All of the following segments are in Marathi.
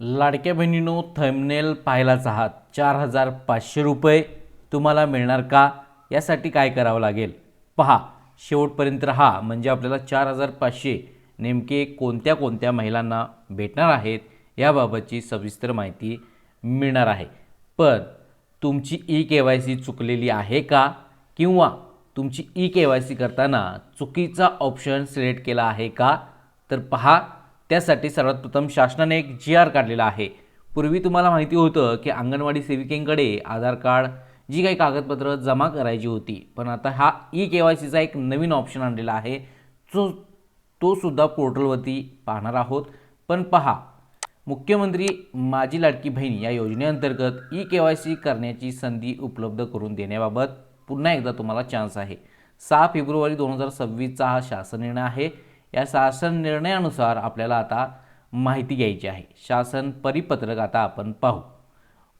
लाडक्या बहिणींनो, थंबनेल पाहायलाच आहात. 4,500 रुपये तुम्हाला मिळणार का? यासाठी काय करावं लागेल पहा, शेवटपर्यंत राहा. म्हणजे आपल्याला 4,500 नेमके कोणत्या कोणत्या महिलांना भेटणार आहेत याबाबतची सविस्तर माहिती मिळणार आहे. पण तुमची ई-KYC चुकलेली आहे का? किंवा तुमची ई-KYC करताना चुकीचा ऑप्शन सिलेक्ट केला आहे का? तर पहा, त्यासाठी सर्वात प्रथम शासनाने एक GR काढलेला आहे. पूर्वी तुम्हाला माहिती होतं की अंगणवाडी सेविकेंकडे आधार कार्ड, जी काही कागदपत्र जमा करायची होती, पण आता हा ई-KYCचा एक नवीन ऑप्शन आणलेला आहे. तो सुद्धा पोर्टलवरती पाहणार आहोत. पण पहा, मुख्यमंत्री माझी लाडकी बहीण या योजनेअंतर्गत ई-KYC करण्याची संधी उपलब्ध करून देण्याबाबत पुन्हा एकदा तुम्हाला चान्स आहे. 6 फेब्रुवारी 2026चा हा शासन निर्णय आहे. या शासन निर्णयानुसार आपल्याला आता माहिती घ्यायची आहे. शासन परिपत्रक आता आपण पाहू.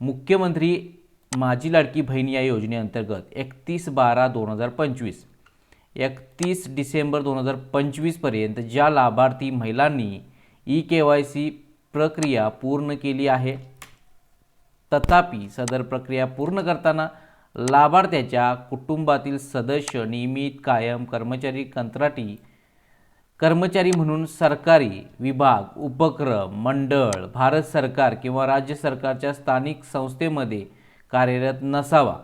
मुख्यमंत्री माझी लाडकी बहीण या योजनेअंतर्गत 31/12/2025 31 डिसेंबर 2025 पर्यंत ज्या लाभार्थी महिलांनी ई-KYC प्रक्रिया पूर्ण केली आहे, तथापि सदर प्रक्रिया पूर्ण करताना लाभार्थ्याच्या कुटुंबातील सदस्य नियमित, कायम कर्मचारी, कंत्राटी कर्मचारी म्हणून सरकारी विभाग, उपक्रम, मंडळ, भारत सरकार किंवा राज्य सरकारच्या स्थानिक संस्थेमध्ये कार्यरत नसावा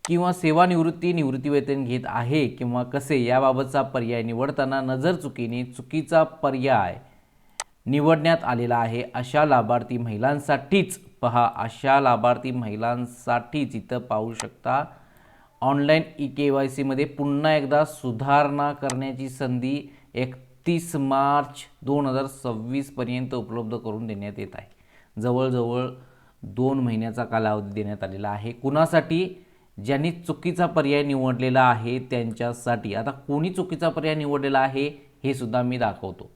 किंवा सेवानिवृत्ती, निवृत्तीवेतन घेत आहे किंवा कसे याबाबतचा पर्याय निवडताना नजरचुकीने चुकीचा पर्याय निवडण्यात आलेला आहे. अशा लाभार्थी महिलांसाठीच पहा, अशा लाभार्थी महिलांसाठीच इथं पाहू शकता, ऑनलाईन ई-KYC मध्ये पुन्हा एकदा सुधारणा करण्याची संधी 31 मार्च 2026 पर्यंत उपलब्ध करून देण्यात येत आहे. जवळजवळ 2 महिन्याचा कालावधी देण्यात आलेला आहे. कुणासाठी? ज्यांनी चुकीचा पर्याय निवडलेला आहे त्यांच्यासाठी. आता कोणी चुकीचा पर्याय निवडलेला आहे हे सुद्धा मी दाखवतो.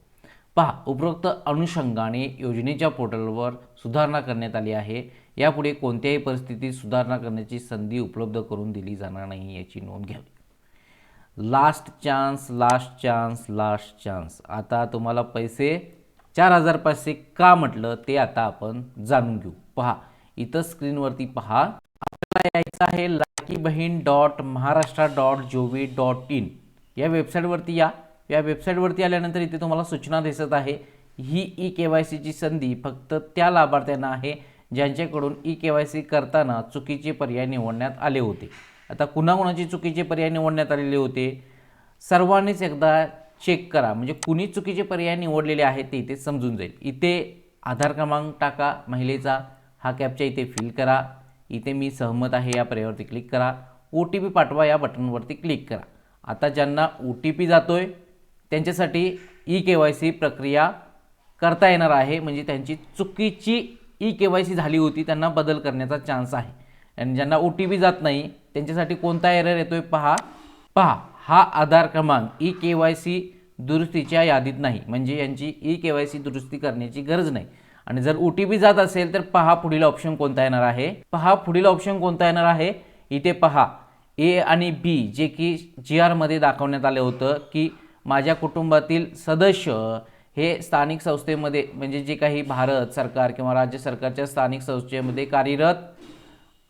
पहा, उपरोक्त अनुषंगाने योजनेच्या पोर्टलवर सुधारणा करण्यात आली आहे. यापुढे कोणत्याही परिस्थितीत सुधारणा करण्याची संधी उपलब्ध करून दिली जाणार नाही याची नोंद घ्यावी. Last chance, last chance, last chance. आता तुम्हाला पैसे 4,500 का म्हटलं ते आता आपण जाणून घेऊ. पहा, इथं स्क्रीनवरती पहा, आपल्याला यायचं आहे ladkibahin.maharashtra.gov.in या वेबसाईटवरती या. या वेबसाईटवरती आल्यानंतर इथे तुम्हाला सूचना दिसत आहे. ही ई-KYCची संधी फक्त त्या लाभार्थ्यांना आहे ज्यांच्याकडून ई-KYC करताना चुकीचे पर्याय निवडण्यात आले होते. आता कुणाकुणाचे चुकीचे पर्याय निवडण्यात आलेले होते सर्वांनीच एकदा चेक करा. म्हणजे कुणी चुकीचे पर्याय निवडलेले आहेत ते इथे समजून जाईल. इथे आधार क्रमांक टाका महिलेचा, हा कॅप्चा इथे फिल करा. इथे मी सहमत आहे या पर्यायावरती क्लिक करा. OTP पाठवा या बटनवरती क्लिक करा. आता ज्यांना OTP जातोय त्यांच्यासाठी ई-KYC प्रक्रिया करता येणार आहे. म्हणजे त्यांची चुकीची ई-KYC झाली होती, त्यांना बदल करण्याचा चान्स आहे. आणि ज्यांना OTP जात नाही त्यांच्यासाठी कोणता एरर येतोय पहा. हा आधार क्रमांक ई-KYC दुरुस्तीच्या यादीत नाही, म्हणजे यांची ई-KYC दुरुस्ती करण्याची गरज नाही. आणि जर OTP जात असेल तर पहा पुढील ऑप्शन कोणता येणार आहे. इथे पहा A आणि B, जे की GR मध्ये दाखवण्यात आले होतं की माझ्या कुटुंबातील सदस्य हे स्थानिक संस्थेमध्ये, म्हणजे जे काही भारत सरकार किंवा राज्य सरकारच्या स्थानिक संस्थेमध्ये कार्यरत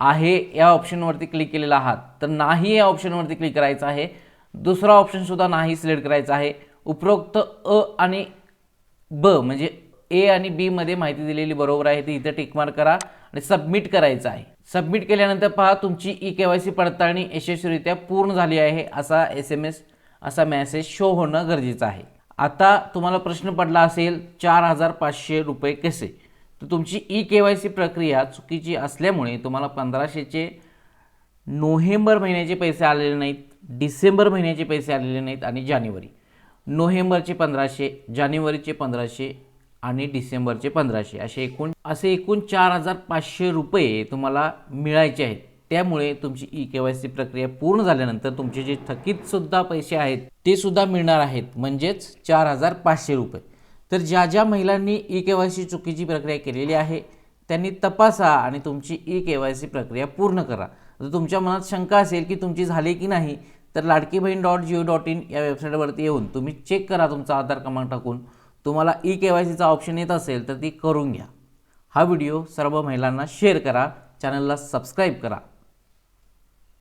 आहे या ऑप्शनवरती क्लिक केलेला आहात तर नाही या ऑप्शनवरती क्लिक करायचं आहे. दुसरा ऑप्शन सुद्धा नाही सिलेक्ट करायचा आहे. उपरोक्त अ आणि ब म्हणजे A आणि B मध्ये माहिती दिलेली बरोबर आहे ती इथे टिक मार्क करा आणि सबमिट करायचं आहे. सबमिट केल्यानंतर पहा तुमची ई-KYC पडताळणी यशस्वीरित्या पूर्ण झाली आहे असा SMS, असा मेसेज शो होणं गरजेचं आहे. आता तुम्हाला प्रश्न पडला असेल 4,500 रुपये कसे? तर तुमची ई-KYC प्रक्रिया चुकीची असल्यामुळे तुम्हाला 1,500चे नोव्हेंबर महिन्याचे पैसे आलेले नाहीत, डिसेंबर महिन्याचे पैसे आलेले नाहीत आणि जानेवारी. नोव्हेंबरचे 1,500, जानेवारीचे 1,500 आणि डिसेंबरचे 1,500 असे एकूण 4,500 रुपये तुम्हाला मिळायचे आहेत. त्यामुळे तुमची ई-KYC प्रक्रिया पूर्ण झाल्यानंतर तुमचे जे थकीत सुद्धा पैसे आहेत ते सुद्धा मिळणार आहेत, म्हणजेच 4,500 रुपये. तर ज्या ज्या महिलांनी ई-KYC चुकीची प्रक्रिया केलेली आहे त्यांनी तपासा आणि तुमची ई-KYC प्रक्रिया पूर्ण करा. जर तुमच्या मनात शंका असेल की तुमची झाली की नाही तर ladkibahin.gov.in या वेबसाईटवरती येऊन तुम्ही चेक करा तुमचा आधार क्रमांक टाकून. तुम्हाला ई-KYCचा ऑप्शन येत असेल तर ती करून घ्या. हा व्हिडिओ सर्व महिलांना शेअर करा, चॅनलला सबस्क्राईब करा.